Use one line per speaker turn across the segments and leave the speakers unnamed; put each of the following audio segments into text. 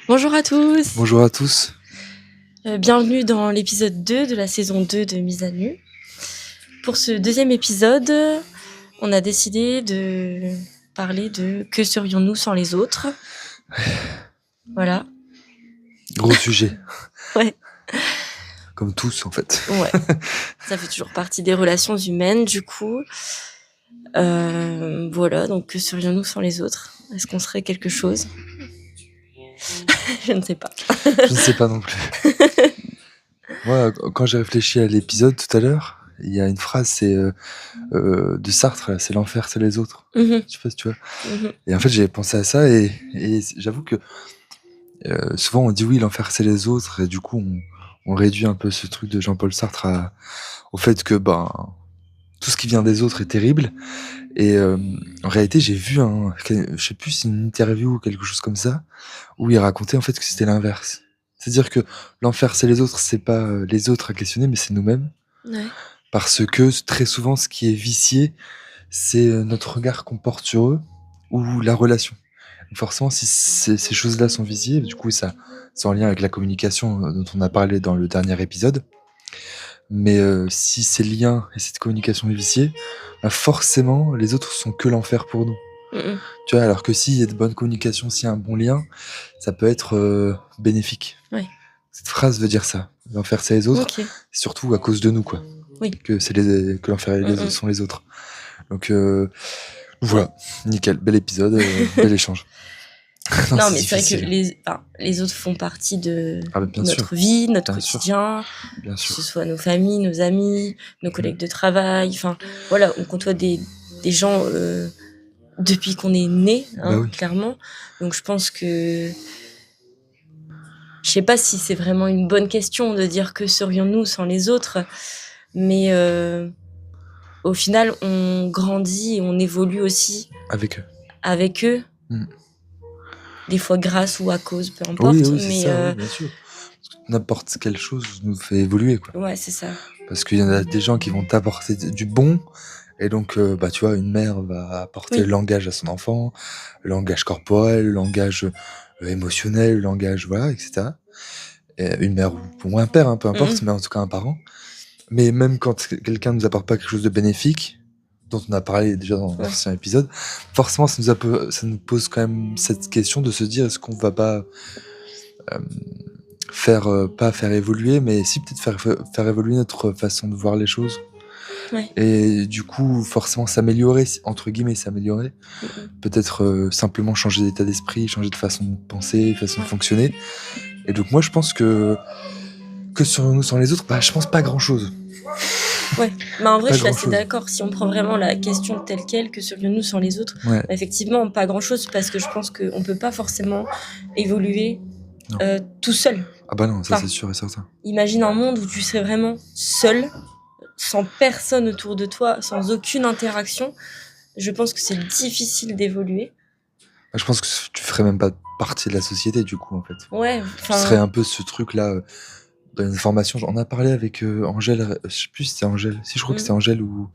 Bonjour à tous,
Bonjour à tous.
bienvenue dans l'épisode 2 de la saison 2 de Mise à Nu. Pour ce deuxième épisode, on a décidé de parler de que serions-nous sans les autres. Voilà,
Gros sujet,
ouais,
comme tous en fait.
ouais. Ça fait toujours partie des relations humaines, du coup. Voilà, donc que serions-nous sans les autres? Est-ce qu'on serait quelque chose? Je ne sais pas.
Je ne sais pas non plus. Moi, quand j'ai réfléchi à l'épisode tout à l'heure, il y a une phrase, c'est de Sartre, là, c'est l'enfer, c'est les autres.
Mhm,
Je sais pas si tu vois.
mhm.
Et en fait, j'ai pensé à ça et j'avoue que souvent on dit oui, l'enfer, c'est les autres, et du coup, on réduit un peu ce truc de Jean-Paul Sartre au fait que tout ce qui vient des autres est terrible. Et en réalité, j'ai vu je sais plus, si une interview ou quelque chose comme ça, où il racontait en fait que c'était l'inverse. C'est-à-dire que l'enfer, c'est les autres, c'est pas les autres à questionner, mais c'est nous-mêmes.
Ouais.
Parce que très souvent, ce qui est vicié, c'est notre regard qu'on porte sur eux ou la relation. Donc forcément, si ces choses-là sont viciées, du coup, ça, c'est en lien avec la communication dont on a parlé dans le dernier épisode. Mais si ces liens et cette communication est viciée, forcément, les autres sont que l'enfer pour nous.
Mhm.
Tu vois, alors que s'il y a de bonnes communications, s'il y a un bon lien, ça peut être bénéfique.
Ouais.
Cette phrase veut dire ça. L'enfer, c'est les autres,
Ok.
surtout à cause de nous, quoi.
Oui.
Que l'enfer et les autres sont les autres. Donc voilà, nickel, bel épisode, bel échange.
Non, mais c'est vrai
difficile.
que les autres font partie de
Bien sûr,
notre vie, notre
bien sûr,
quotidien,
bien
que
sûr.
ce soit nos familles, nos amis, nos collègues de travail. Enfin, voilà, on côtoie des gens depuis qu'on est né,
Bah oui.
clairement. Donc, je pense que je sais pas si c'est vraiment une bonne question de dire que serions-nous sans les autres, mais au final, on grandit et on évolue aussi
Avec eux.
avec eux.
Mm.
Des fois grâce ou à cause, peu importe.
Oui, c'est
Mais
ça, oui, bien sûr. Parce que n'importe quelle chose nous fait évoluer, quoi.
ouais, c'est ça.
Parce qu'il y en a des gens qui vont t'apporter du bon, et donc, tu vois, une mère va apporter le
Oui.
langage à son enfant, le langage corporel, le langage émotionnel, le langage, voilà, etc. Et une mère ou un père, peu importe, mais en tout cas un parent. Mais même quand quelqu'un nous apporte pas quelque chose de bénéfique, dont on a parlé déjà dans l'ancien épisode, forcément ça nous pose quand même cette question de se dire, est-ce qu'on va pas pas faire évoluer, mais si peut-être faire évoluer notre façon de voir les choses.
Ouais.
Et du coup, forcément s'améliorer, entre guillemets s'améliorer. Peut-être simplement changer d'état d'esprit, changer de façon de penser, façon de fonctionner. Et donc moi je pense que sur nous sans les autres, je pense pas grand-chose.
Ouais, mais en vrai,
Pas
je suis assez
grand-chose.
d'accord. Si on prend vraiment la question telle quelle, que serions-nous sans les autres,
Ouais.
effectivement, pas grand-chose, parce que je pense qu'on peut pas forcément évoluer
Non.
tout seul.
Ah bah non, ça
Enfin,
c'est sûr et certain.
Imagine un monde où tu serais vraiment seul, sans personne autour de toi, sans aucune interaction. Je pense que c'est difficile d'évoluer.
Je pense que tu ferais même pas partie de la société du coup en fait.
Ouais,
Tu serais un peu ce truc-là dans une formation. On a parlé avec Angèle, je sais plus si c'était Angèle, si je crois que c'était Angèle ou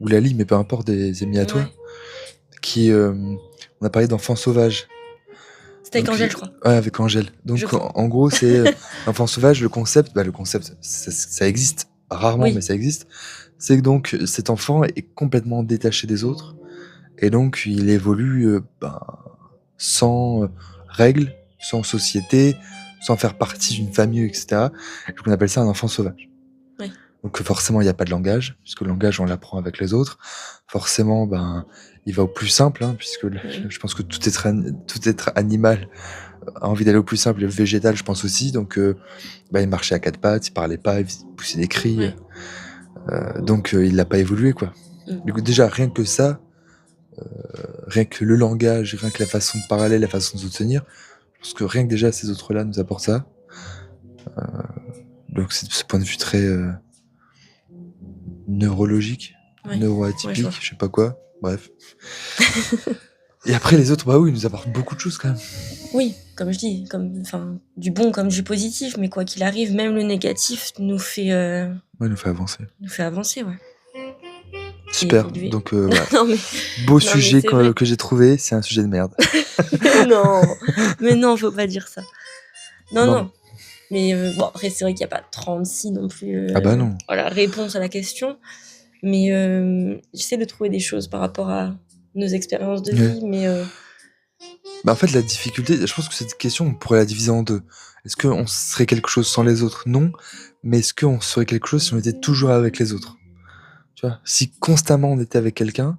Lali, mais peu importe, des amis à toi, qui on a parlé d'enfants sauvages.
C'était avec Angèle, je crois.
Ouais, avec Angèle. Donc en gros, c'est l'enfant sauvage, le concept, ça existe rarement, mais ça existe. C'est que donc cet enfant est complètement détaché des autres et donc il évolue sans règles, sans société, sans faire partie d'une famille, etc. Donc on appelle ça un enfant sauvage.
Oui.
Donc forcément, il n'y a pas de langage, puisque le langage, on l'apprend avec les autres. Forcément, il va au plus simple, puisque je pense que tout être animal a envie d'aller au plus simple, et le végétal, je pense aussi. Donc, il marchait à quatre pattes, il parlait pas, il poussait des cris.
Ouais.
Donc, il n'a pas évolué, quoi. Du coup, déjà, rien que ça, rien que le langage, rien que la façon de parler, la façon de se tenir, je pense que rien que déjà ces autres-là nous apportent ça. Donc, c'est de ce point de vue très neurologique, neuroatypique, je sais pas quoi, bref. Et après, les autres, ils nous apportent beaucoup de choses quand même.
Oui, comme je dis, du bon comme du positif, mais quoi qu'il arrive, même le négatif nous fait
nous fait avancer.
Nous fait avancer, ouais.
Super, donc voilà.
Non, mais...
beau sujet que j'ai trouvé, c'est un sujet de merde.
Mais non, faut pas dire ça. Non,
Non.
non. Mais bon, après, c'est vrai qu'il n'y a pas 36 non plus
Ah bah non.
voilà, réponse à la question. Mais j'essaie de trouver des choses par rapport à nos expériences de
Ouais.
vie. Mais
Bah en fait, la difficulté, je pense que cette question, on pourrait la diviser en deux. Est-ce qu'on serait quelque chose sans les autres? Non. Mais est-ce qu'on serait quelque chose si on était toujours avec les autres? Tu vois, si constamment on était avec quelqu'un,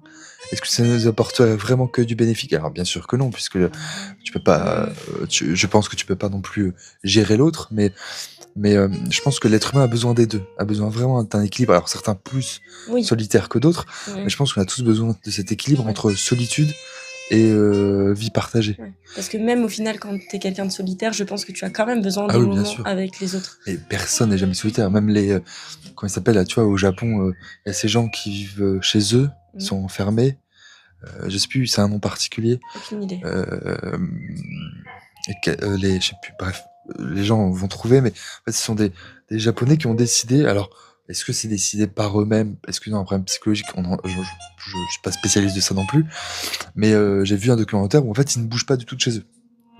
est-ce que ça nous apporterait vraiment que du bénéfique? Alors bien sûr que non, puisque tu peux pas, je pense que tu peux pas non plus gérer l'autre, mais je pense que l'être humain a besoin des deux, a besoin vraiment d'un équilibre. Alors certains plus
oui.
solitaires que d'autres,
Mhm.
mais je pense qu'on a tous besoin de cet équilibre
Ouais.
entre solitude et vie partagée.
Ouais. Parce que même au final, quand tu es quelqu'un de solitaire, je pense que tu as quand même besoin
Ah
des
oui, bien
moments
sûr.
avec les autres.
Et personne n'est jamais solitaire. Même les, comment ils s'appellent là, tu vois, au Japon, il y a ces gens qui vivent chez eux, ils sont enfermés. Je sais plus, c'est un nom particulier.
Aucune idée.
Les, je sais plus, bref, les gens vont trouver, mais en fait, ce sont des Japonais qui ont décidé. Alors, est-ce que c'est décidé par eux-mêmes? Est-ce que c'est un problème psychologique? Je suis pas spécialiste de ça non plus, mais j'ai vu un documentaire où en fait, ils ne bougent pas du tout de chez eux.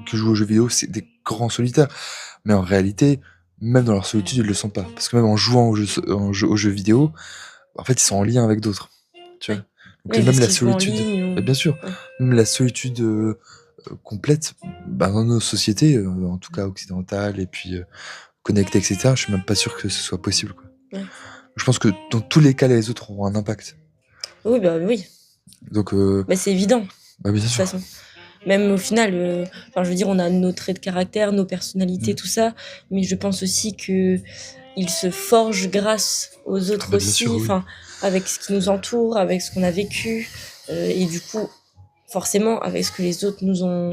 Qui jouent aux jeux vidéo, c'est des grands solitaires. Mais en réalité, même dans leur solitude, ils le sont pas. Parce que même en jouant aux jeux vidéo, en fait, ils sont en lien avec d'autres. Tu vois. Donc
Oui,
même
parce
la
qu'ils jouent en
solitude,
ligne ou-
bien sûr,
Ouais.
même la solitude complète, dans nos sociétés, en tout cas occidentales, et puis connectées, etc., je suis même pas sûr que ce soit possible, quoi.
Ouais.
Je pense que dans tous les cas, les autres auront un impact.
Oui, bah oui.
Donc,
Bah, c'est évident,
bien
de toute
sûr.
façon. Même au final, je veux dire, on a nos traits de caractère, nos personnalités, tout ça, mais je pense aussi que ils se forgent grâce aux autres
bien
aussi,
sûr, oui.
avec ce qui nous entoure, avec ce qu'on a vécu, et du coup, forcément, avec ce que les autres nous ont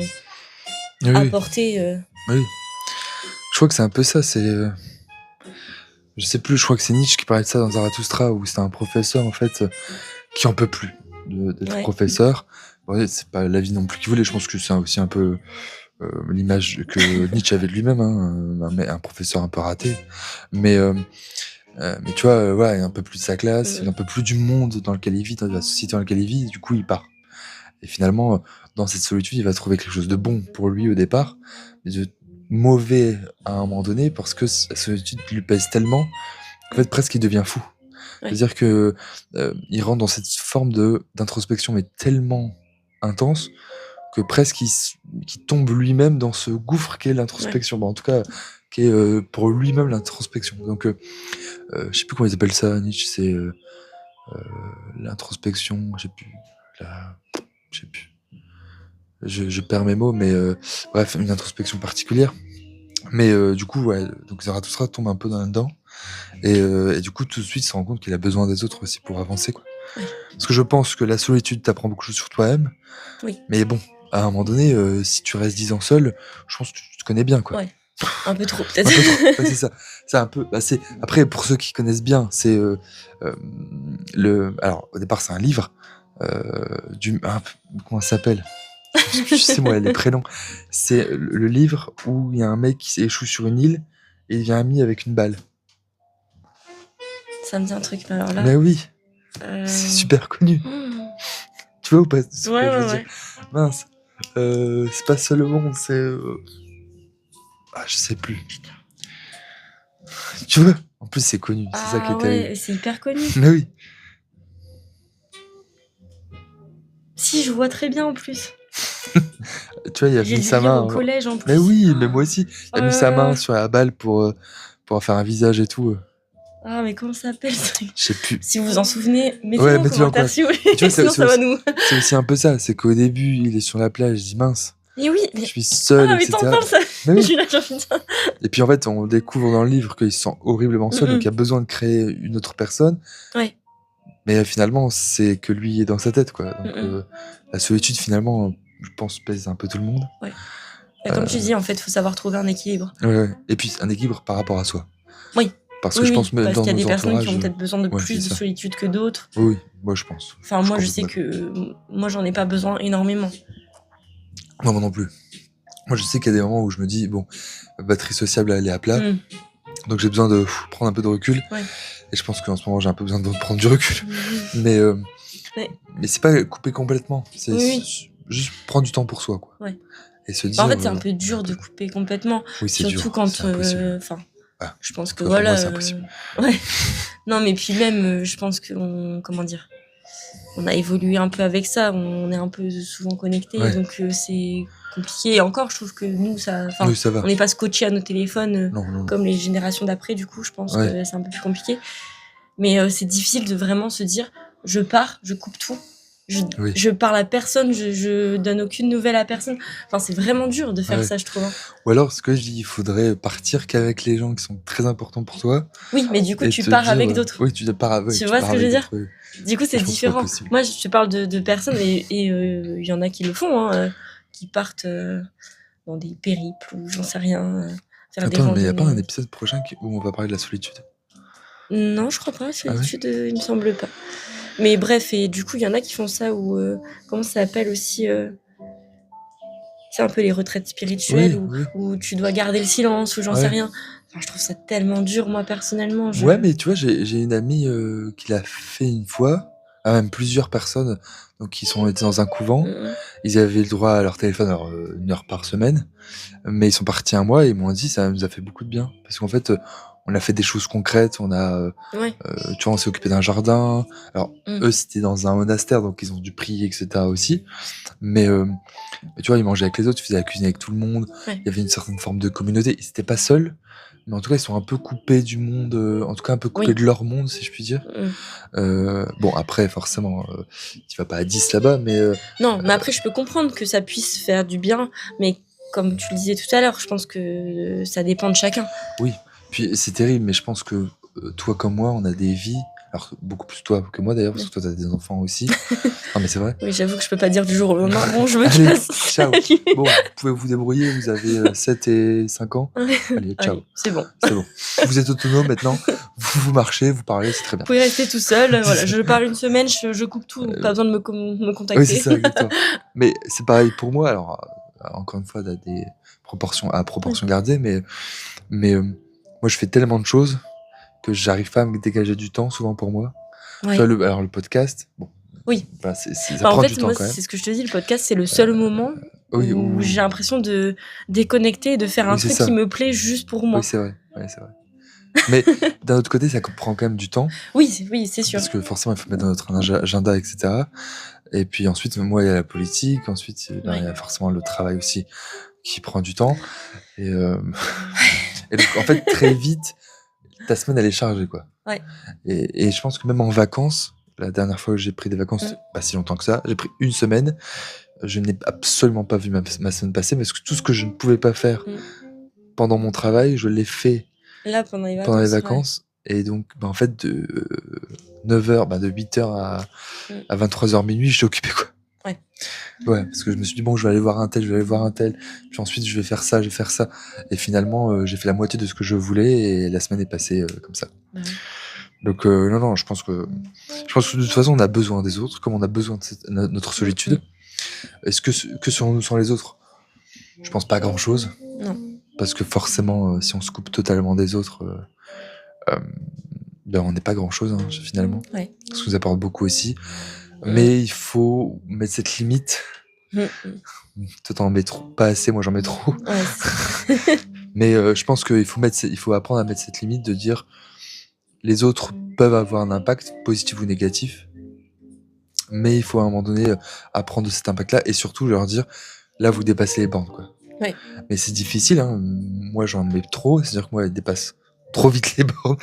Oui.
apporté.
Oui. Je crois que c'est un peu ça, c'est... je sais plus, je crois que c'est Nietzsche qui parlait de ça dans Zarathustra, où c'était un professeur, en fait, qui en peut plus d'être professeur. Ouais, c'est pas la vie non plus qu'il voulait, je pense que c'est aussi un peu l'image que Nietzsche avait de lui-même, hein, un professeur un peu raté. Mais tu vois, ouais, un peu plus de sa classe, un peu plus du monde dans lequel il vit, dans la société dans laquelle il vit, du coup il part. Et finalement, dans cette solitude, il va trouver quelque chose de bon pour lui au départ, mais de mauvais à un moment donné, parce que la solitude lui pèse tellement qu'en fait presque il devient fou.
Ouais.
C'est-à-dire que il rentre dans cette forme d'introspection, mais tellement intense, que presque qu'il tombe lui-même dans ce gouffre qu'est l'introspection. Bon, en tout cas, qui est pour lui-même l'introspection. Donc, je sais plus comment ils appellent ça, Nietzsche, c'est l'introspection, je sais plus. Je perds mes mots, mais bref, une introspection particulière. Mais du coup, ouais, donc Zarathustra tombe un peu dedans. Et du coup, tout de suite, il se rend compte qu'il a besoin des autres aussi pour avancer, quoi.
Ouais.
Parce que je pense que la solitude t'apprend beaucoup de choses sur toi-même.
Oui.
Mais bon, à un moment donné, si tu restes 10 ans seul, je pense que tu te connais bien, quoi.
Ouais. Un peu trop, peut-être.
Un peu trop. Ouais, c'est ça. C'est un peu. C'est après pour ceux qui connaissent bien, c'est Alors au départ, c'est un livre comment ça s'appelle? Je sais moi les prénoms. C'est le livre où il y a un mec qui échoue sur une île et il devient ami avec une balle.
Ça me dit un truc, mais alors là.
Mais oui, c'est super connu. Tu vois ou pas?
Ouais.
Mince. C'est pas Solomon, c'est. Je sais plus. Tu vois? En plus, c'est connu. C'est ça qui est terrible.
Ouais, c'est hyper connu.
Mais oui.
Si, je vois très bien en plus.
Tu vois, il a
J'ai
mis
dû
sa
lire
main.
au collège en plus.
Mais oui, mais moi aussi. Il a mis sa main sur la balle pour faire un visage et tout.
Ah, mais comment ça s'appelle ce truc?
Je sais plus.
Si vous vous en souvenez, mettez-le en commentaire si vous voulez.
Tu vois,
sinon ça va nous.
C'est aussi un peu ça. C'est qu'au début, il est sur la plage, je dis mince.
Et oui,
Je suis seul,
mais
etc.
t'en parles ça.
Mais oui.
Je suis là, j'ai envie de ça.
Et puis en fait, on découvre dans le livre qu'il se sent horriblement seul, donc il a besoin de créer une autre personne.
Ouais.
Mais finalement, c'est que lui est dans sa tête, quoi. Donc la solitude, finalement, je pense, pèse un peu tout le monde.
Ouais. Et comme tu dis, en fait, il faut savoir trouver un équilibre.
Ouais. Et puis un équilibre par rapport à soi.
Oui.
Parce que je pense même
parce
dans
qu'il y a des
nos
personnes qui
entourages,
ont peut-être besoin de plus de solitude que d'autres.
Oui, moi je pense.
Enfin, moi je sais que moi j'en ai pas besoin énormément.
Non, moi non plus. Moi je sais qu'il y a des moments où je me dis, bon, ma batterie sociable elle est à plat, donc j'ai besoin de prendre un peu de recul.
Ouais.
Et je pense qu'en ce moment j'ai un peu besoin de prendre du recul. Mais c'est pas couper complètement, c'est juste prendre du temps pour soi, quoi.
Ouais.
et se
Bah, en
dire,
fait, c'est un peu dur de couper complètement,
oui, c'est
surtout
dur,
quand,
c'est impossible.
enfin,
Ah,
je pense
en
que
tout cas pour moi,
voilà,
c'est impossible.
ouais. Non, mais puis même, je pense comment dire? On a évolué un peu avec ça, on est un peu souvent connectés,
Ouais,
donc c'est compliqué. Et encore, je trouve que nous,
oui, ça
on
va.
n'est pas scotché à nos téléphones
Non, non,
comme les générations d'après. Du coup, je pense
ouais,
que c'est un peu plus compliqué. Mais c'est difficile de vraiment se dire, je pars, je coupe tout,
oui,
je parle à personne, je donne aucune nouvelle à personne. Enfin, c'est vraiment dur de faire
ouais.
ça, je trouve, hein.
Ou alors, ce que je dis, il faudrait partir qu'avec les gens qui sont très importants pour toi
Oui, mais du coup,
et
tu
te
pars
dire,
avec d'autres.
oui, ouais,
Tu
tu
vois ce
pars
que je veux
avec
dire?
d'autres, oui.
Du coup, c'est
Je pense que c'est pas
différent.
possible.
Moi, je te parle de personnes et il y en a qui le font, hein, qui partent dans des périples ou j'en sais rien, faire des
Attends, mais il n'y a pas un
randonnées.
épisode prochain où on va parler de la solitude?
Non, je crois pas,
Ah ouais?
solitude, il me semble pas. Mais bref, et du coup, il y en a qui font ça ou comment ça s'appelle aussi c'est un peu les retraites spirituelles
Oui, oui,
où tu dois garder le silence ou j'en sais
ouais.
rien. Enfin, je trouve ça tellement dur, moi, personnellement.
Ouais, mais tu vois, j'ai une amie qui l'a fait une fois, même plusieurs personnes, donc qui sont été dans un couvent.
Mhm.
Ils avaient le droit à leur téléphone, alors 1 heure par semaine, mais ils sont partis un mois et ils m'ont dit ça nous a fait beaucoup de bien. Parce qu'en fait, on a fait des choses concrètes,
Ouais.
tu vois, on s'est occupé d'un jardin. Alors,
Mm.
eux, c'était dans un monastère, donc ils ont dû prier, etc. aussi. Mais tu vois, ils mangeaient avec les autres, ils faisaient la cuisine avec tout le monde.
Ouais.
Il y avait une certaine forme de communauté. Ils n'étaient pas seuls, mais en tout cas, ils sont un peu coupés du monde, en tout cas un peu coupés
Oui.
de leur monde, si je puis dire. Bon, après, forcément, tu vas pas à 10 là-bas, mais
Non, mais après, je peux comprendre que ça puisse faire du bien, mais comme tu le disais tout à l'heure, je pense que ça dépend de chacun.
oui. Puis c'est terrible, mais je pense que toi comme moi, on a des vies. Alors, beaucoup plus toi que moi d'ailleurs, parce que toi, t'as des enfants aussi. Non, mais c'est vrai.
Oui, j'avoue que je peux pas dire du jour au lendemain, bon, je me
Allez,
casse.
ciao.
Salut.
Bon, vous pouvez vous débrouiller, vous avez 7 et 5 ans. Allez, ciao.
Allez, c'est bon.
C'est bon. Vous êtes autonome maintenant. Vous marchez, vous parlez, c'est très bien.
Vous pouvez rester tout seul. Voilà, je pars une semaine, je coupe tout, pas besoin de me contacter.
Oui, c'est ça, exactement. Mais c'est pareil pour moi. Alors, encore une fois, à des proportions gardées, mais moi, je fais tellement de choses que j'arrive pas à me dégager du temps, souvent pour moi.
Ouais.
Tu vois, alors le podcast, bon,
Oui.
bah, ça
Bah, en
prend
fait,
du temps
moi,
quand même.
c'est ce que je te dis, le podcast, c'est le seul moment
Oui,
où j'ai l'impression de déconnecter et de faire un
oui, c'est
truc
ça.
qui me plaît juste pour moi.
Oui, c'est vrai. Ouais, c'est vrai. Mais d'un autre côté, ça prend quand même du temps.
Oui, c'est sûr.
Parce que forcément, il faut mettre dans notre agenda, etc. Et puis ensuite, moi, il y a la politique. Ensuite, il y a forcément le travail aussi qui prend du temps. Et donc, en fait, très vite, ta semaine, elle est chargée, quoi.
Ouais.
Et je pense que même en vacances, la dernière fois que j'ai pris des vacances, pas si longtemps que ça, j'ai pris une semaine. Je n'ai absolument pas vu ma semaine passer parce que tout ce que je ne pouvais pas faire pendant mon travail, je l'ai fait
là pendant les
vacances. Ouais. Et donc, en fait, de 9h, de 8h à 23h minuit, j'étais occupé, quoi.
Ouais.
Ouais, parce que je me suis dit, bon, je vais aller voir un tel, puis ensuite je vais faire ça, et finalement j'ai fait la moitié de ce que je voulais et la semaine est passée comme ça. Donc non, je pense que de toute façon on a besoin des autres, comme on a besoin de notre solitude. Est-ce que serons-nous sans les autres? Je pense pas à grand chose.
Non.
Parce que forcément si on se coupe totalement des autres, on n'est pas grand chose finalement.
Ouais.
Ça nous apporte beaucoup aussi. Mais il faut mettre cette limite. Toi t'en mets trop, pas assez, moi j'en mets trop.
Ouais,
mais je pense qu'il faut apprendre à mettre cette limite de dire les autres peuvent avoir un impact positif ou négatif, mais il faut à un moment donné apprendre de cet impact-là et surtout leur dire là vous dépassez les bornes, quoi.
Ouais.
Mais c'est difficile, moi j'en mets trop, c'est-à-dire que moi elle dépasse trop vite les bornes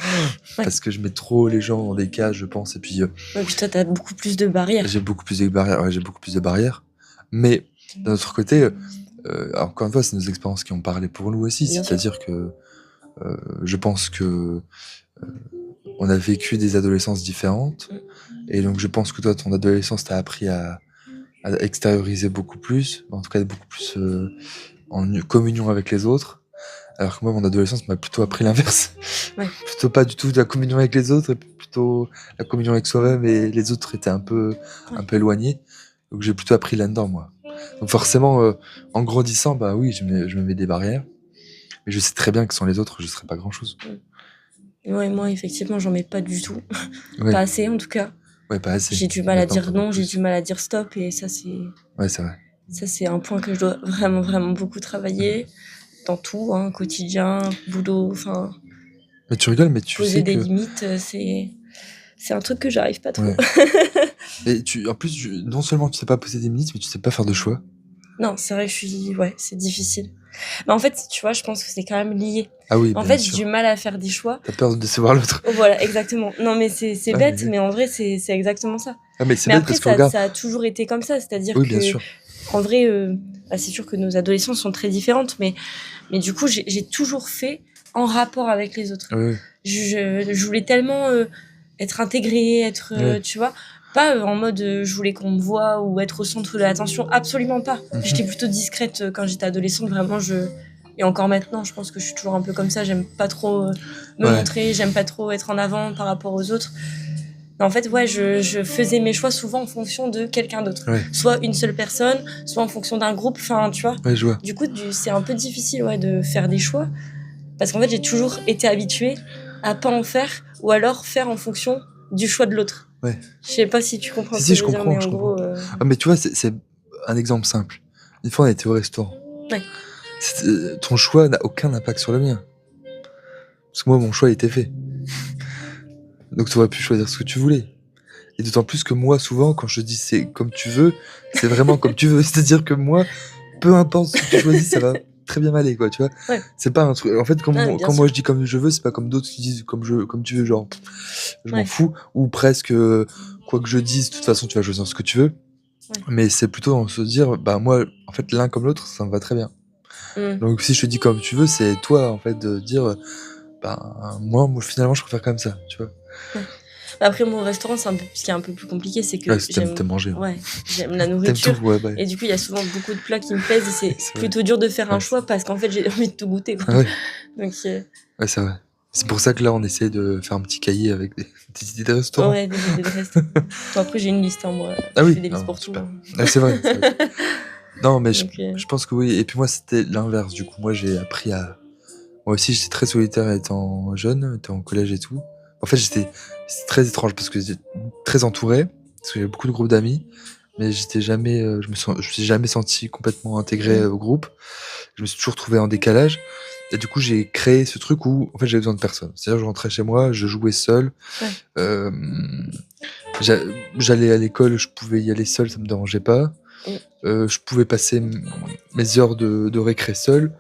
parce que je mets trop les gens dans des cases, je pense, et puis
puis toi t'as beaucoup plus de barrières.
J'ai beaucoup plus de barrières, mais d'un autre côté encore une fois c'est nos expériences qui ont parlé pour nous aussi. Bien c'est-à-dire sûr. Que je pense que on a vécu des adolescences différentes et donc je pense que toi ton adolescence t'a appris à extérioriser beaucoup plus, en tout cas beaucoup plus en communion avec les autres, alors que moi mon adolescence m'a plutôt appris l'inverse. Plutôt pas du tout de la communion avec les autres, et plutôt la communion avec soi-même, et les autres étaient un peu éloignés, donc j'ai plutôt appris là-dedans, moi. Donc forcément en grandissant, oui, je me mets des barrières, mais je sais très bien que sans les autres je serais pas grand chose.
Ouais, moi effectivement j'en mets pas du tout. Pas assez en tout cas.
Ouais, pas assez.
J'ai du mal à dire non, j'ai du mal à dire stop, et ça c'est...
Ouais, c'est vrai.
Ça, c'est un point que je dois vraiment, vraiment beaucoup travailler dans tout, hein, quotidien, boulot, enfin,
Mais tu rigoles, mais tu
poser
sais
des
que...
limites, c'est un truc que j'arrive pas trop.
Ouais. Et en plus, non seulement tu sais pas poser des limites, mais tu sais pas faire de choix.
Non, c'est vrai que ouais, c'est difficile. Mais en fait, tu vois, je pense que c'est quand même lié.
Ah oui,
En
bien
fait, j'ai
sûr.
du mal à faire des choix.
T'as peur de décevoir l'autre.
Voilà, exactement. Non, mais c'est
Ah,
bête,
mais...
mais en vrai, c'est exactement ça.
Ah, mais c'est
Mais
bête
après,
parce que regarde...
ça a toujours été comme ça. C'est-à-dire
Oui, bien
que,
sûr.
en vrai, bah, c'est sûr que nos adolescences sont très différentes, mais du coup, j'ai toujours fait en rapport avec les autres.
Ouais, ouais.
Je voulais tellement être intégrée, être,
Ouais.
tu vois, pas en mode je voulais qu'on me voie ou être au centre de l'attention, absolument pas. J'étais plutôt discrète quand j'étais adolescente, vraiment, et encore maintenant, je pense que je suis toujours un peu comme ça, j'aime pas trop me
Ouais.
montrer, j'aime pas trop être en avant par rapport aux autres. Mais en fait, ouais, je faisais mes choix souvent en fonction de quelqu'un d'autre.
Ouais.
Soit une seule personne, soit en fonction d'un groupe, enfin, tu vois.
Ouais, je vois.
Du coup, c'est un peu difficile, ouais, de faire des choix. Parce qu'en fait, j'ai toujours été habituée à pas en faire, ou alors faire en fonction du choix de l'autre.
Ouais.
Je sais pas si tu comprends
Si,
ce
si,
que
je
je veux dire,
comprends,
mais
je
en
comprends.
gros...
Ah, mais tu vois, c'est un exemple simple. Une fois, on était au restaurant.
Ouais.
Ton choix n'a aucun impact sur le mien. Parce que moi, mon choix était fait. Donc, tu aurais pu choisir ce que tu voulais. Et d'autant plus que moi, souvent, quand je dis c'est comme tu veux, c'est vraiment comme tu veux. C'est-à-dire que moi, peu importe ce que tu choisis, ça va très bien m'aller, quoi, tu vois.
Ouais.
C'est pas un truc... En fait, quand
bien
moi
sûr.
je dis comme je veux, c'est pas comme d'autres qui disent comme tu veux, genre, je m'en
Ouais.
fous. Ou presque, quoi que je dise, de toute façon, tu vas choisir ce que tu veux.
Ouais.
Mais c'est plutôt en se dire, bah moi, en fait, l'un comme l'autre, ça me va très bien. Donc si je te dis comme tu veux, c'est toi, en fait, de dire, bah moi, finalement, je préfère comme ça, tu vois.
Ouais. Après, mon restaurant, ce qui est un peu plus compliqué, c'est que
Ouais, t'aimes manger.
Ouais, j'aime la
T'aimes
nourriture.
tout, ouais.
Et du coup, il y a souvent beaucoup de plats qui me plaisent et c'est
C'est
plutôt dur de faire un
Ouais.
choix parce qu'en fait, j'ai envie de tout goûter, quoi.
Ah ouais.
Donc,
Ouais, c'est vrai. C'est pour ça que là, on essaie de faire un petit cahier avec des idées de restaurants.
ouais, des idées de reste. Bon, après, j'ai une liste, hein, moi.
Ah
Je
oui,
fais des listes
non,
pour tout.
super.
hein.
Ah, c'est vrai. Non, mais
Donc,
je pense que oui. Et puis moi, c'était l'inverse. Du coup, moi, j'ai appris à... Moi aussi, j'étais très solitaire étant jeune, étant au collège et tout. En fait, c'est très étrange parce que j'étais très entouré, parce que j'avais beaucoup de groupes d'amis, mais j'étais jamais, je me suis jamais senti complètement intégré au groupe. Je me suis toujours trouvé en décalage. Et du coup, j'ai créé ce truc où, en fait, j'avais besoin de personne. C'est-à-dire, je rentrais chez moi, je jouais seul.
Ouais.
J'allais à l'école, je pouvais y aller seul, ça me dérangeait pas. Je pouvais passer mes heures de récré seul.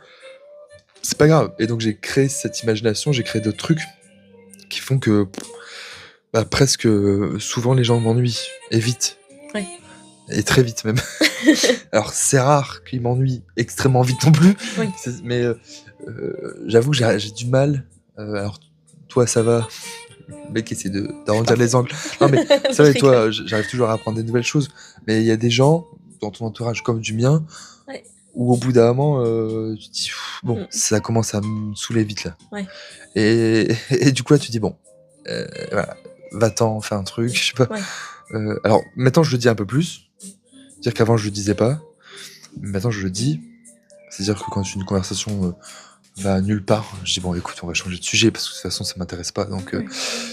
C'est pas grave. Et donc, j'ai créé cette imagination, j'ai créé d'autres trucs qui font que, bah, presque, souvent, les gens m'ennuient. Et vite.
Ouais.
Et très vite, même. Alors, c'est rare qu'ils m'ennuient extrêmement vite non plus.
Oui.
Mais j'avoue que j'ai du mal. Alors, toi, ça va. Le mec essaie d'arrondir les angles. Non, mais c'est vrai, toi, j'arrive toujours à apprendre des nouvelles choses. Mais il y a des gens, dans ton entourage comme du mien,
Ouais.
où au bout d'un moment, tu te dis, bon, ça commence à me saouler vite, là.
Ouais.
Et du coup, là, tu te dis, bon, voilà, va-t'en, fais un truc, je sais pas.
Ouais.
Alors, maintenant, je le dis un peu plus. C'est-à-dire qu'avant, je le disais pas. Mais maintenant, je le dis. C'est-à-dire que quand une conversation va nulle part, je dis, bon, écoute, on va changer de sujet parce que de toute façon, ça m'intéresse pas. Donc,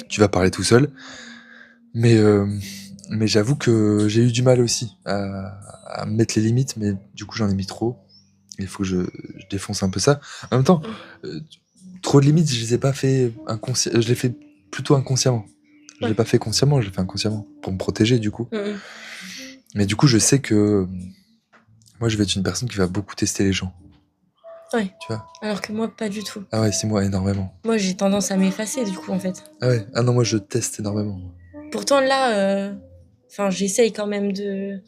tu vas parler tout seul. Mais j'avoue que j'ai eu du mal aussi à mettre les limites, mais du coup, j'en ai mis trop. Il faut que je défonce un peu ça. En même temps, trop de limites, je les ai pas fait inconsciemment. Je l'ai fait plutôt inconsciemment. Je l'ai pas fait consciemment, je l'ai fait inconsciemment. Pour me protéger, du coup. Mais du coup, je sais que moi, je vais être une personne qui va beaucoup tester les gens.
Ouais.
Tu vois ?
Alors que moi, pas du tout.
Ah ouais, c'est moi, énormément.
Moi, j'ai tendance à m'effacer, du coup, en fait.
Ah ouais. Ah non, moi, je teste énormément.
Pourtant, là, j'essaye quand même de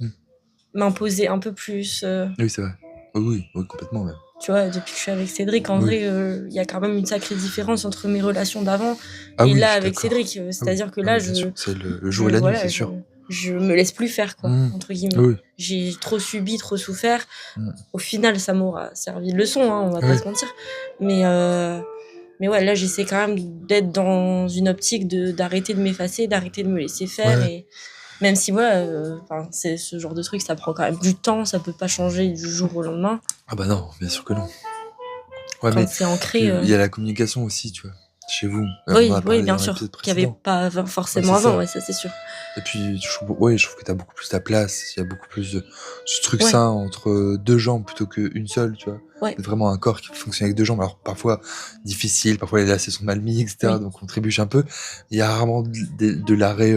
m'imposer un peu plus.
Oui, c'est vrai. Oui, complètement, même.
Tu vois, depuis que je suis avec Cédric, en vrai, il y a quand même une sacrée différence entre mes relations d'avant et là, avec Cédric. C'est-à-dire que là,
c'est le jour et la nuit, c'est sûr.
Je me laisse plus faire, quoi, entre guillemets.
Oui.
J'ai trop subi, trop souffert. Au final, ça m'aura servi de leçon, hein, on va pas se mentir. Mais ouais, là, j'essaie quand même d'être dans une optique d'arrêter de m'effacer, d'arrêter de me laisser faire. Et même si, c'est ce genre de truc, ça prend quand même du temps, ça peut pas changer du jour au lendemain.
Ah bah non, bien sûr que non. Ouais,
quand
mais
c'est ancré.
il y a la communication aussi, tu vois. chez vous. On en
Oui,
a
oui,
parlé
bien
dans
sûr,
l'épisode
qu'il y avait
précédent.
pas
Ouais,
forcément
c'est
avant,
ça.
ouais, ça c'est sûr.
Et puis, je trouve que t'as beaucoup plus ta place. Il y a beaucoup plus de ce truc
Ouais,
sain entre deux jambes plutôt qu'une seule, tu vois.
ouais,
C'est vraiment un corps qui fonctionne avec deux jambes. Alors, parfois, difficile, parfois les lacets sont mal mis, etc.
oui.
Donc, on trébuche un peu. Il y a rarement de l'arrêt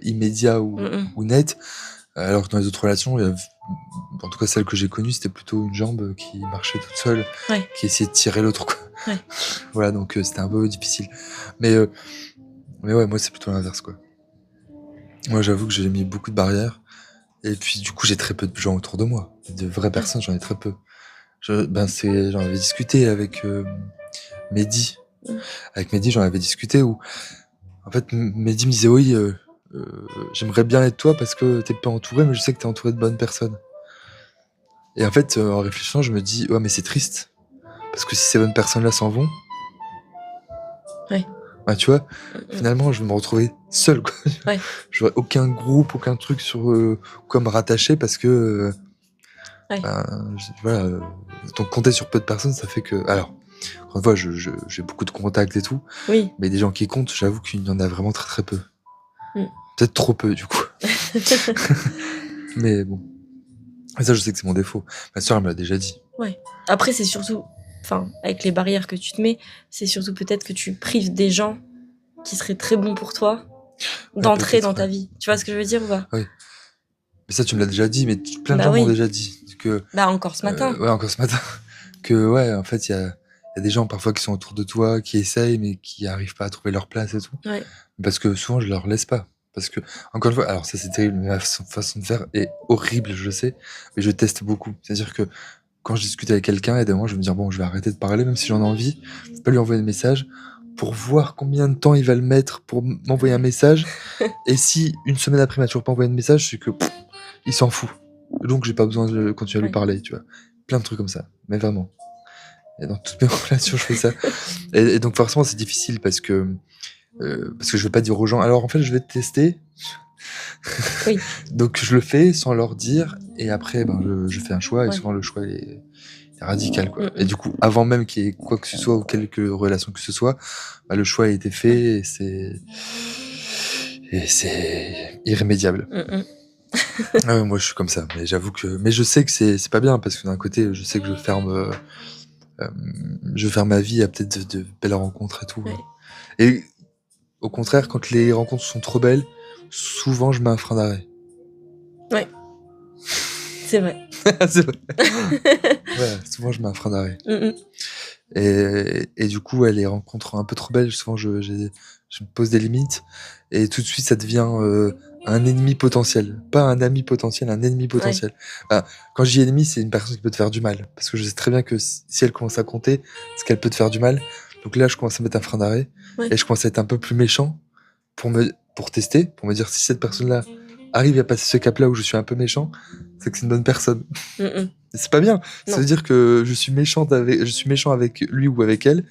immédiat ou net. Alors que dans les autres relations, en tout cas celle que j'ai connue, c'était plutôt une jambe qui marchait toute seule,
Ouais,
qui essayait de tirer l'autre, quoi.
ouais.
Voilà, donc c'était un peu difficile. Mais, euh, mais ouais, moi c'est plutôt l'inverse, quoi. Moi j'avoue que j'ai mis beaucoup de barrières, et puis du coup j'ai très peu de gens autour de moi. De vraies
Ah,
personnes, j'en ai très peu. J'en avais discuté avec Mehdi.
mm,
Avec Mehdi, j'en avais discuté où, en fait, Mehdi me disait, oui, j'aimerais bien être toi parce que t'es pas entouré, mais je sais que t'es entouré de bonnes personnes. Et en fait, en réfléchissant, je me dis, ouais, mais c'est triste. Parce que si ces bonnes personnes-là s'en vont,
ouais,
bah, tu vois,
mm,
finalement, je vais me retrouver seul, quoi.
ouais,
J'aurais aucun groupe, aucun truc sur quoi me rattacher parce que,
ouais.
voilà, donc compter sur peu de personnes, ça fait que. Alors, encore une fois, j'ai beaucoup de contacts et tout,
Oui.
mais des gens qui comptent, j'avoue qu'il y en a vraiment très très peu.
Mm.
Peut-être trop peu, du coup. Mais bon. Et ça, je sais que c'est mon défaut. Ma soeur, elle me l'a déjà dit.
Ouais. Après, c'est surtout, enfin, avec les barrières que tu te mets, c'est surtout peut-être que tu prives des gens qui seraient très bons pour toi
Ouais,
d'entrer dans
peut-être,
ta
ouais.
vie. Tu vois ce que je veux dire ou pas?
Oui. Mais ça, tu me l'as déjà dit, mais plein de
Bah
gens m'ont
oui.
déjà dit que,
Bah encore ce matin.
ouais, encore ce matin, que ouais, en fait, il y a des gens parfois qui sont autour de toi, qui essayent, mais qui arrivent pas à trouver leur place et tout.
Ouais.
Parce que souvent, je leur laisse pas. Parce que, encore une fois, alors ça c'est terrible, mais ma façon de faire est horrible, je sais, mais je teste beaucoup. C'est-à-dire que quand je discute avec quelqu'un, et d'un moment, je vais me dire, bon, je vais arrêter de parler, même si j'en ai envie, je vais pas lui envoyer de message pour voir combien de temps il va le mettre pour m'envoyer un message. Et si une semaine après, il m'a toujours pas envoyé de message, c'est que il s'en fout. Donc, j'ai pas besoin de continuer à lui
Ouais.
parler, tu vois. Plein de trucs comme ça, mais vraiment. Et dans toutes mes relations, je fais ça. Et donc, forcément, c'est difficile parce que je vais pas dire aux gens, alors en fait, je vais te tester.
Oui.
Donc, je le fais sans leur dire, et après, je fais un choix, et
Ouais.
souvent, le choix est radical, quoi.
Mm,
Et
mm.
du coup, avant même qu'il y ait quoi que ce soit, ou quelque relation que ce soit, bah, le choix a été fait, et c'est irrémédiable.
Mm, mm.
Ah ouais, moi, je suis comme ça, mais j'avoue que, mais je sais que c'est pas bien, parce que d'un côté, je sais que euh, je ferme ma vie à peut-être de belles rencontres et tout.
Ouais.
Et au contraire, quand les rencontres sont trop belles, souvent, je mets un frein d'arrêt.
Ouais. C'est vrai.
C'est vrai. Ouais, souvent, je mets un frein d'arrêt.
Mm, mm.
Et du coup, ouais, les rencontres un peu trop belles, souvent, je me pose des limites, et tout de suite, ça devient un ennemi potentiel. Pas un ami potentiel, un ennemi potentiel. Enfin, quand je dis ennemi, c'est une personne qui peut te faire du mal. Parce que je sais très bien que si elle commence à compter, c'est qu'elle peut te faire du mal. Donc là, je commence à mettre un frein d'arrêt,
Ouais.
et je commence à être un peu plus méchant pour tester, pour me dire si cette personne-là arrive à passer ce cap-là où je suis un peu méchant, c'est que c'est une bonne personne.
Mm, mm.
Et c'est pas bien. Ça
Non.
veut dire que je suis méchant avec lui ou avec elle,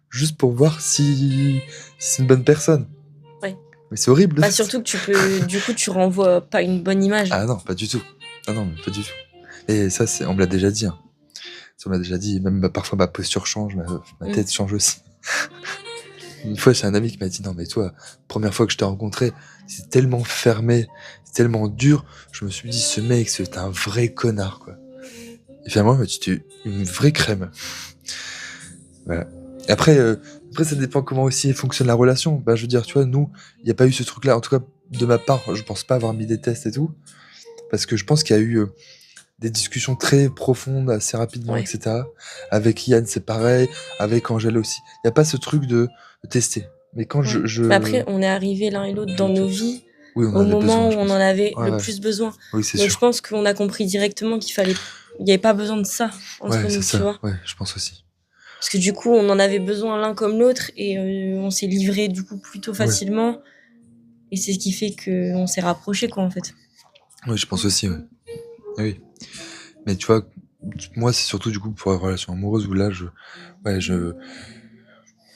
juste pour voir si c'est une bonne personne.
Ouais.
Mais c'est horrible.
Bah surtout que tu peux, du coup, tu renvoies pas une bonne image.
Ah non, pas du tout. Ah non, mais pas du tout. Et ça, on me l'a déjà dit. Hein. Ça, on me l'a déjà dit. Même parfois, ma posture change, ma tête change aussi. Une fois, c'est un ami qui m'a dit, non, mais toi, première fois que je t'ai rencontré, c'est tellement fermé, c'est tellement dur. Je me suis dit, ce mec, c'est un vrai connard, quoi. Et finalement, il m'a dit, t'es une vraie crème. Voilà. Et après, ça dépend comment aussi fonctionne la relation. Bah, je veux dire, tu vois, nous, il n'y a pas eu ce truc-là. En tout cas, de ma part, je pense pas avoir mis des tests et tout. Parce que je pense qu'il y a eu des discussions très profondes, assez rapidement,
Ouais.
etc. Avec Yann, c'est pareil. Avec Angèle aussi. Il n'y a pas ce truc de tester. Mais quand
Ouais. Mais après, on est arrivés l'un et l'autre dans nos vies
oui, on en
au
avait
moment
besoin,
où
je
on
pense.
en avait
Ouais,
le
ouais.
plus besoin.
Oui, c'est
Donc je
sûr.
pense qu'on a compris directement il n'y avait pas besoin de ça entre
Ouais,
nous,
c'est
tu
ça.
vois.
Ouais, je pense aussi.
Parce que du coup, on en avait besoin l'un comme l'autre et on s'est livré du coup plutôt facilement. Et c'est ce qui fait qu'on s'est rapprochés, quoi, en fait.
Oui, je pense aussi, ouais. Oui. Mais tu vois, moi, c'est surtout du coup pour la relation amoureuse où là,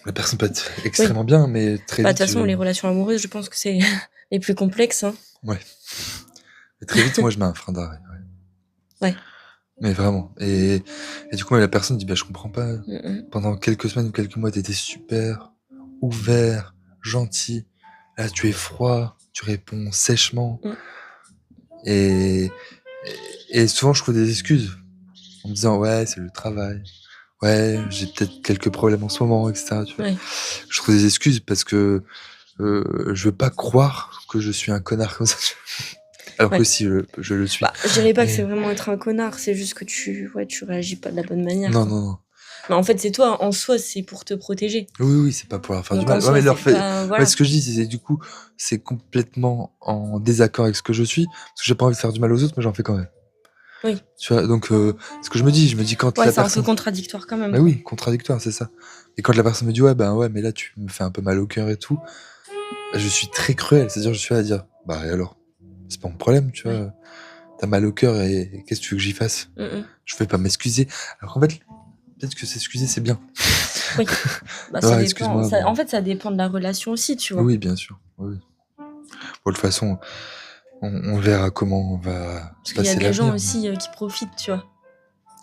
la personne peut être extrêmement bien, mais très
Bah, de
vite.
toute façon, les relations amoureuses, je pense que c'est les plus complexes. Hein.
Ouais. Et très vite, moi, je mets un frein d'arrêt. Ouais.
Ouais.
Mais vraiment. Et du coup, la personne dit, bah, je comprends pas.
Mm, mm.
Pendant quelques semaines ou quelques mois, t'étais super. ouvert, gentil. Là, tu es froid, tu réponds sèchement.
Mm.
Et, et souvent, je trouve des excuses en me disant ouais, c'est le travail. Ouais, j'ai peut-être quelques problèmes en ce moment, etc. Tu vois.
Ouais.
Je trouve des excuses parce que je veux pas croire que je suis un connard comme ça. Alors
Ouais.
que si je le suis.
Bah, je dirais pas que
Mais-
c'est vraiment être un connard, c'est juste que tu réagis pas de la bonne manière.
Non,
quoi.
non, non.
Mais en fait, c'est toi, en soi, c'est pour te protéger.
Oui, oui, c'est pas pour leur faire
Donc
du mal.
en
Ouais,
soi,
mais leur
c'est
fait.
pas... Voilà.
Ouais, ce que je dis, c'est du coup, c'est complètement en désaccord avec ce que je suis, parce que j'ai pas envie de faire du mal aux autres, mais j'en fais quand même.
Oui.
Tu vois, donc ce que je me dis quand
Ouais,
la
c'est un peu
personne.
contradictoire quand même.
Mais oui, contradictoire, c'est ça. Et quand la personne me dit ouais, ben ouais, mais là tu me fais un peu mal au cœur et tout, je suis très cruel, c'est-à-dire je suis là à dire bah et alors, c'est pas mon problème, tu vois.
Ouais.
T'as mal au cœur et qu'est-ce que tu veux que j'y fasse? Je vais pas m'excuser. Alors qu'en fait, peut-être que s'excuser c'est bien.
Oui. Bah,
Ah,
ça dépend.
excuse-moi, mais-
En fait, ça dépend de la relation aussi, tu vois.
Oui, bien sûr. Oui. Bon, de toute façon, on verra comment on va
Parce qu'il y a
passer
des gens
l'avenir.
aussi qui profitent, tu vois.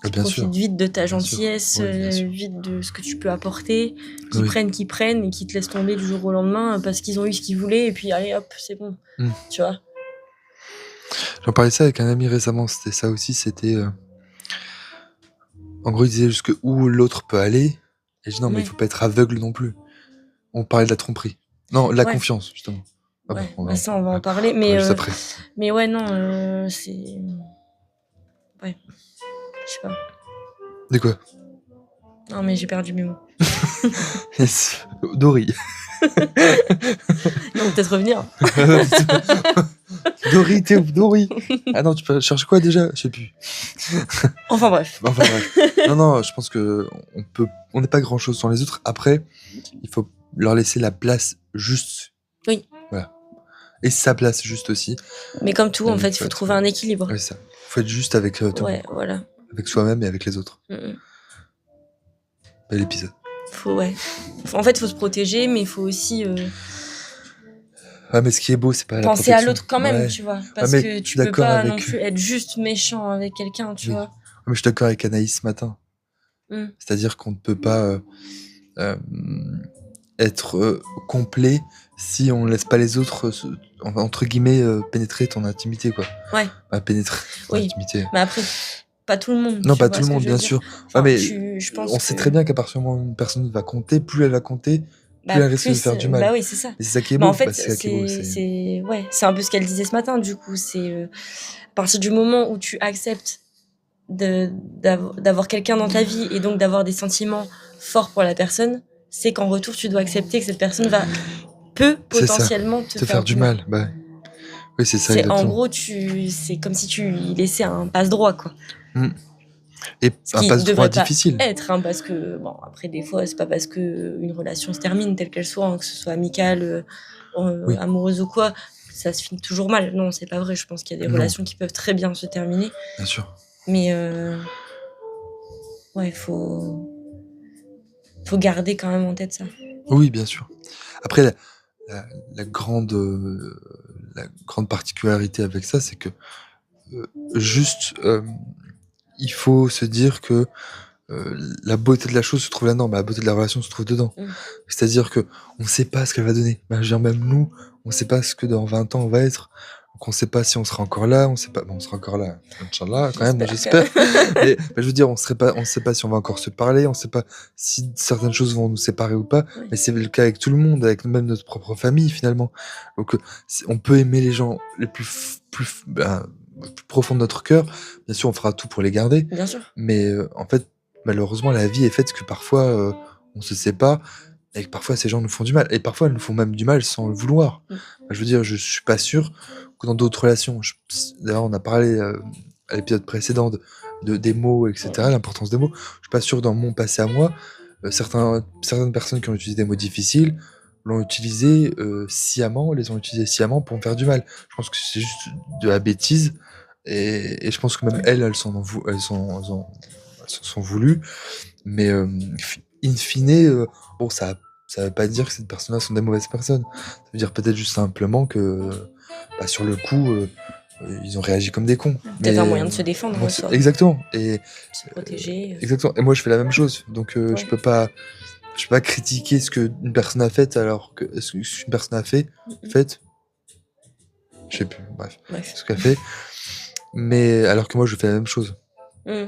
Ah,
Qui
bien sûr.
profitent vite de ta
Bien sûr.
gentillesse,
Oui, bien sûr.
vite de ce que tu peux apporter, qui
Oui.
prennent et qui te laissent tomber du jour au lendemain parce qu'ils ont eu ce qu'ils voulaient et puis allez hop, c'est bon.
Mm.
Tu vois.
J'en parlais ça avec un ami récemment, c'était ça aussi, c'était... En gros, il disait jusque où l'autre peut aller. Et je dis non, mais il
Ouais.
faut pas être aveugle non plus. On parlait de la tromperie. Non, la
Ouais.
confiance, justement. Ah
Ouais,
bon,
bah ça, on va en parler.
on parlera juste après.
Mais ouais, non, c'est... Ouais, je sais pas.
De quoi?
Non, mais j'ai perdu mes mots.
Yes. Dory.
Non, peut-être revenir.
Dory, t'es où? Dory. Ah non, tu peux chercher quoi déjà? Je sais plus.
Enfin bref.
Enfin bref. Non, je pense que on n'est pas grand chose sans les autres. Après, il faut leur laisser la place juste.
Oui.
Voilà. Et sa place juste aussi.
Mais comme tout, en fait, il faut
être-
trouver un équilibre.
Ouais, ça. Faut être juste avec tout le
Ouais,
monde, quoi.
voilà.
Avec soi-même et avec les autres. Bel épisode.
En fait, il faut se protéger, mais il faut aussi
Ah, mais ce qui est beau, c'est pas la
penser à
protection.
l'autre quand même,
Ouais.
tu vois. Parce
mais
que
je
tu
suis
peux
d'accord
pas
avec-
non plus être juste méchant avec quelqu'un, tu
Oui.
vois.
Mais je suis d'accord avec Anaïs ce matin.
Mm.
C'est-à-dire qu'on ne peut pas être complet si on ne laisse pas les autres, entre guillemets, pénétrer ton intimité, quoi.
Ouais.
Pénétrer ton
Oui.
intimité.
Mais après, pas tout le monde.
Non,
tu
pas
vois
tout le
ce que
monde,
je veux
bien
dire.
sûr.
Enfin,
mais
je pense
on sait
que-
très bien qu'à partir du moment où une personne va compter, plus elle va compter, plus elle risque de faire du mal.
Bah oui, c'est ça.
Et c'est ça qui est
Mais
beau.
en fait,
c'est ça qui est beau.
c'est un peu ce qu'elle disait ce matin, du coup. C'est à partir du moment où tu acceptes d'avoir quelqu'un dans ta vie et donc d'avoir des sentiments forts pour la personne, c'est qu'en retour, tu dois accepter que cette personne peut
C'est ça.
potentiellement
te faire du mal. Bah, oui, c'est ça,
En
exactement.
gros, c'est comme si tu lui laissais un passe-droit, quoi.
Et
Ce
un
qui
passe-droit
devrait pas
difficile.
être, hein, parce que, bon, après, des fois, c'est pas parce que une relation se termine, telle qu'elle soit, hein, que ce soit amicale,
Oui.
amoureuse ou quoi, ça se finit toujours mal. Non, c'est pas vrai. Je pense qu'il y a des
Non.
relations qui peuvent très bien se terminer.
Bien sûr.
Mais, ouais, faut garder quand même en tête ça.
Oui, bien sûr. Après, la grande particularité avec ça, c'est que juste, il faut se dire que la beauté de la chose se trouve là-dedans, la beauté de la relation se trouve dedans. C'est-à-dire que on sait pas ce qu'elle va donner. Je veux dire, même nous, on sait pas ce que dans 20 ans on va être. Donc on sait pas si on sera encore là, on sait pas. Bon, on sera encore là, Inch'Allah, quand même, j'espère. mais je veux dire, on sait pas si on va encore se parler, on sait pas si certaines choses vont nous séparer ou pas.
Oui.
Mais c'est le cas avec tout le monde, avec même notre propre famille finalement. Donc on peut aimer les gens les plus profonds de notre cœur. Bien sûr, on fera tout pour les garder.
Bien sûr.
Mais en fait, malheureusement, la vie est faite que parfois on se sépare et que parfois ces gens nous font du mal. Et parfois, elles nous font même du mal sans le vouloir. Je veux dire, je suis pas sûr que dans d'autres relations, d'ailleurs, on a parlé à l'épisode précédent des mots, etc., l'importance des mots. Je suis pas sûr dans mon passé à moi, certaines personnes qui ont utilisé des mots difficiles l'ont utilisé sciemment, les ont utilisés sciemment pour me faire du mal. Je pense que c'est juste de la bêtise. Et je pense que même elles s'en sont voulues. Mais in fine, bon, ça veut pas dire que ces personnes-là sont des mauvaises personnes. Ça veut dire peut-être juste simplement que sur le coup, ils ont réagi comme des cons.
Peut-être un moyen de se défendre.
Exactement. Et
se protéger.
exactement. Et moi, je fais la même chose. Donc, je peux pas je peux pas critiquer ce qu'une personne a fait alors que ce qu'une personne a fait, je sais plus, bref,
Bref.
ce qu'elle fait, mais alors que moi je fais la même chose.
Mm.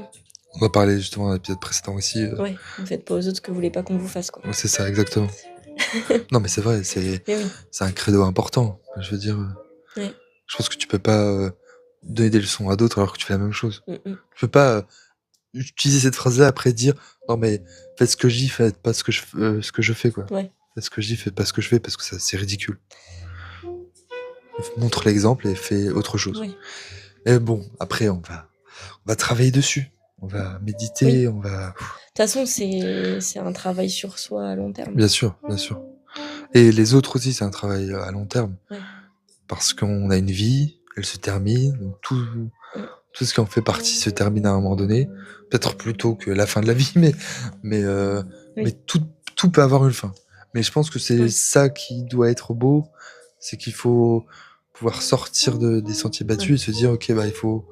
On va parler justement dans l'épisode précédent aussi.
Ouais, ne faites pas aux autres ce que vous voulez pas qu'on vous fasse, quoi.
Ouais, c'est ça, exactement. Non, mais c'est vrai, c'est
Mais oui.
un credo important. Je veux dire,
Ouais.
je pense que tu peux pas donner des leçons à d'autres alors que tu fais la même chose.
Mm.
Tu peux pas utiliser cette phrase-là après dire non mais faites ce que je dis, faites pas ce que je fais quoi.
Ouais.
Faites ce que je dis, faites pas ce que je fais parce que ça c'est ridicule. Montre l'exemple et fais autre chose.
Oui.
Et bon, après on va travailler dessus. On va méditer,
Oui.
on va.
De toute façon, c'est un travail sur soi à long terme.
Bien sûr, bien sûr. Et les autres aussi, c'est un travail à long terme.
Ouais.
Parce qu'on a une vie, elle se termine, donc tout ce qui en fait partie se termine à un moment donné. Peut-être plus tôt que la fin de la vie, mais tout peut avoir une fin. Mais je pense que c'est ça qui doit être beau, c'est qu'il faut pouvoir sortir des sentiers battus et se dire ok bah il faut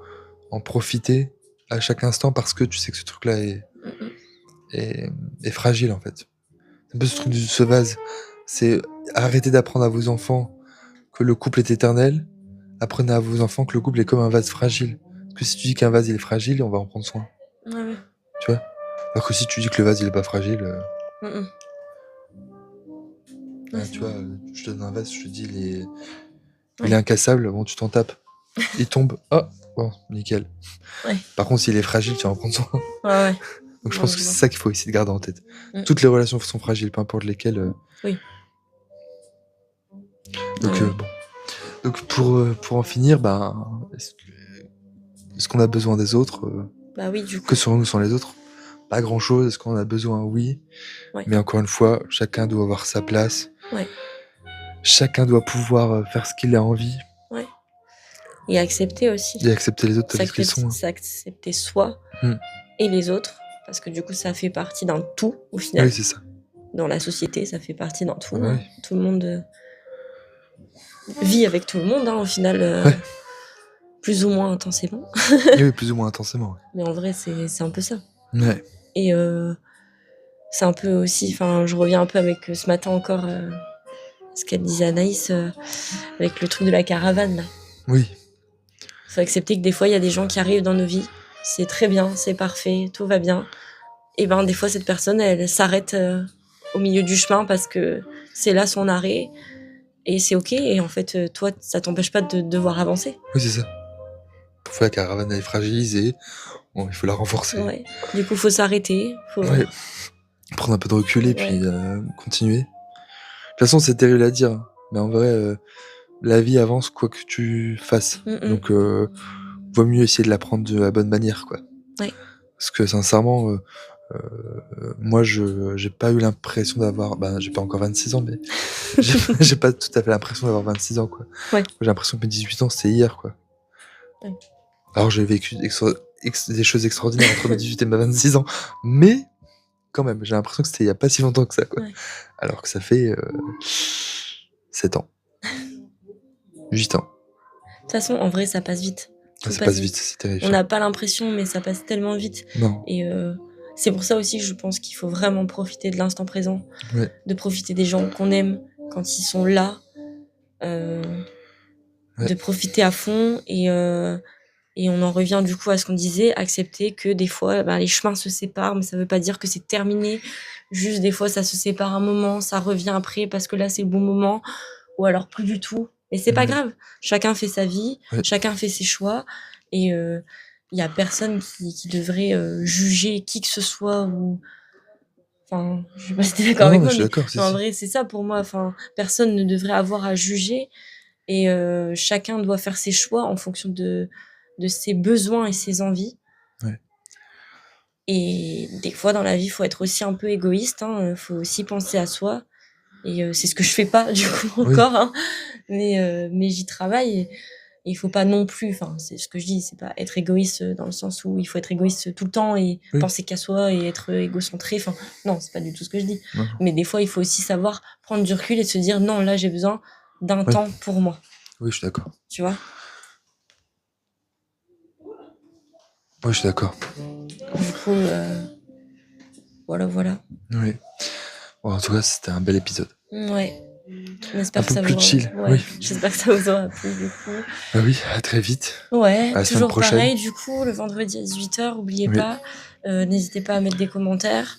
en profiter à chaque instant parce que tu sais que ce truc-là est fragile en fait. C'est un peu ce truc de ce vase. C'est arrêter d'apprendre à vos enfants que le couple est éternel. Apprenez à vos enfants que le couple est comme un vase fragile. Parce que si tu dis qu'un vase il est fragile, on va en prendre soin.
Ouais.
Tu vois. Alors que si tu dis que le vase il est pas fragile, tu vois, je te donne un vase, je te dis il est incassable, bon tu t'en tapes. Il tombe, bon, nickel.
Ouais.
Par contre s'il est fragile, tu vas en prendre soin.
Ouais.
Donc je pense que c'est ça qu'il faut essayer de garder en tête. Toutes les relations sont fragiles, peu importe lesquelles.
Oui.
Donc bon. Donc pour en finir, est-ce qu'on a besoin des autres
Bah oui, du coup.
Que serons-nous sans les autres? Pas grand-chose. Est-ce qu'on en a besoin? Oui.
Ouais.
Mais encore une fois, chacun doit avoir sa place.
Ouais.
Chacun doit pouvoir faire ce qu'il a envie.
Ouais. Et accepter aussi.
Et accepter les autres tels qu'ils sont.
Accepter soi et les autres. Parce que du coup, ça fait partie d'un tout, au final.
Oui, c'est ça.
Dans la société, ça fait partie d'un tout.
Oui.
Tout le monde vit avec tout le monde, au final. Plus ou moins intensément.
Oui, plus ou moins intensément. Ouais.
Mais en vrai, c'est un peu ça.
Ouais.
Et c'est un peu aussi... Enfin, je reviens un peu avec ce matin encore ce qu'elle disait Anaïs avec le truc de la caravane, là.
Oui.
Il faut accepter que des fois, il y a des gens qui arrivent dans nos vies. C'est très bien, c'est parfait, tout va bien. Et des fois, cette personne, elle s'arrête au milieu du chemin parce que c'est là son arrêt. Et c'est OK. Et en fait, toi, ça t'empêche pas de devoir avancer.
Oui, c'est ça. Parfois, la caravane, elle est fragilisée. Bon, il faut la renforcer.
Ouais. Du coup, il faut s'arrêter.
Ouais. Prendre un peu de recul et puis continuer. De toute façon, c'est terrible à dire. Mais en vrai, la vie avance quoi que tu fasses. Donc, vaut mieux essayer de la prendre de la bonne manière, quoi.
Ouais.
Parce que sincèrement, moi, j'ai pas eu l'impression d'avoir... j'ai pas encore 26 ans, mais j'ai pas tout à fait l'impression d'avoir 26 ans, quoi.
Ouais.
J'ai l'impression que mes 18 ans, c'était hier, quoi.
Ouais.
Alors, j'ai vécu des choses extraordinaires entre mes 18 et mes 26 ans, mais quand même, j'ai l'impression que c'était il y a pas si longtemps que ça, quoi.
Ouais.
Alors que ça fait 7 ans. 8 ans.
De toute façon, en vrai, ça passe vite.
Ça passe vite, c'est terrifiant.
On n'a pas l'impression, mais ça passe tellement vite.
Non.
Et c'est pour ça aussi, je pense qu'il faut vraiment profiter de l'instant présent.
Ouais.
De profiter des gens qu'on aime quand ils sont là. De profiter à fond. Et on en revient du coup à ce qu'on disait, accepter que des fois, les chemins se séparent, mais ça veut pas dire que c'est terminé. Juste des fois, ça se sépare un moment, ça revient après parce que là, c'est le bon moment. Ou alors plus du tout. Et c'est pas grave. Chacun fait sa vie, chacun fait ses choix. Et il y a personne qui devrait juger qui que ce soit. Ou... Enfin, je sais pas si t'es d'accord avec moi, mais en vrai, c'est ça pour moi. Enfin, personne ne devrait avoir à juger. Et chacun doit faire ses choix en fonction de ses besoins et ses envies.
Ouais.
Et des fois, dans la vie, il faut être aussi un peu égoïste. Faut aussi penser à soi. Et c'est ce que je fais pas, du coup, encore. Mais j'y travaille. Et il faut pas non plus... Enfin, c'est ce que je dis, c'est pas être égoïste dans le sens où il faut être égoïste tout le temps et penser qu'à soi et être égocentré. Enfin, non, c'est pas du tout ce que je dis.
Non.
Mais des fois, il faut aussi savoir prendre du recul et se dire, non, là, j'ai besoin d'un temps pour moi.
Oui, je suis d'accord.
Tu vois?
Oui, je suis d'accord.
Du coup, voilà.
Oui. En tout cas, c'était un bel épisode.
Ouais. On
Un
espère que
peu
ça
plus
vous
chill,
ouais,
oui.
j'espère que ça vous aura plu du coup.
Bah oui, à très vite.
Ouais,
À la semaine
toujours
prochaine.
pareil du coup, le vendredi à 18h, n'oubliez
Oui.
pas, n'hésitez pas à mettre des commentaires,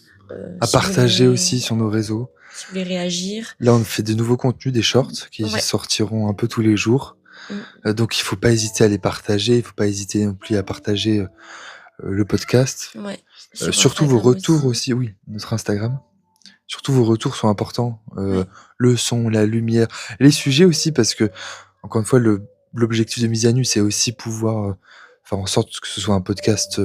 À
si vous
partager
voulez
aussi sur nos réseaux.
si vous voulez réagir.
Là, on fait de nouveaux contenus, des shorts qui
Ouais.
sortiront un peu tous les jours. Donc il faut pas hésiter à les partager, il faut pas hésiter non plus à partager le podcast.
Ouais.
Surtout vos retours aussi, oui, notre Instagram. Surtout vos retours sont importants. Le son, la lumière, les sujets aussi, parce que, encore une fois, l'objectif de Mise à Nu, c'est aussi pouvoir faire en sorte que ce soit un podcast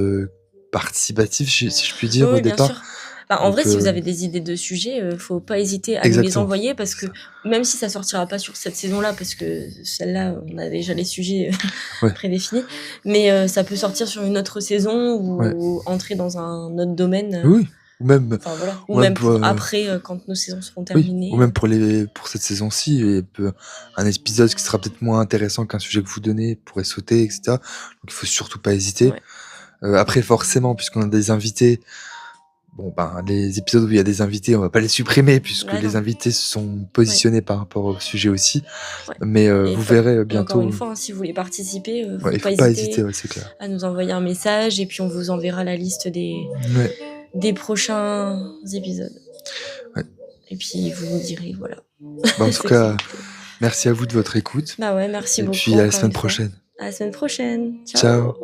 participatif, si je puis dire,
Oui,
au
bien
départ.
sûr. Bah, en
Donc,
vrai, si vous avez des idées de sujets, faut pas hésiter à nous les
exactement.
envoyer parce que même si ça sortira pas sur cette saison-là, parce que celle-là, on a déjà les sujets
Ouais.
prédéfinis, mais ça peut sortir sur une autre saison ou entrer dans un autre domaine.
Oui, ou même,
Enfin voilà, ou même pour après, quand nos saisons seront terminées.
Oui, ou même pour cette saison-ci, un épisode qui sera peut-être moins intéressant qu'un sujet que vous donnez pourrait sauter, etc. Donc il faut surtout pas hésiter.
Ouais.
Après, forcément, puisqu'on a des invités, bon ben les épisodes où il y a des invités, on va pas les supprimer puisque
Bah,
les
non.
invités sont positionnés par rapport au sujet aussi.
Ouais.
Mais vous verrez
Et
bientôt.
encore une fois, hein, si vous voulez participer,
il
faut
faut pas hésiter, ouais, c'est clair.
à nous envoyer un message et puis on vous enverra la liste des prochains épisodes.
Ouais.
Et puis vous nous direz, voilà.
Bah, en tout cas, merci à vous de votre écoute.
Bah ouais, merci beaucoup.
Et puis à la semaine prochaine.
À la semaine prochaine.
Ciao.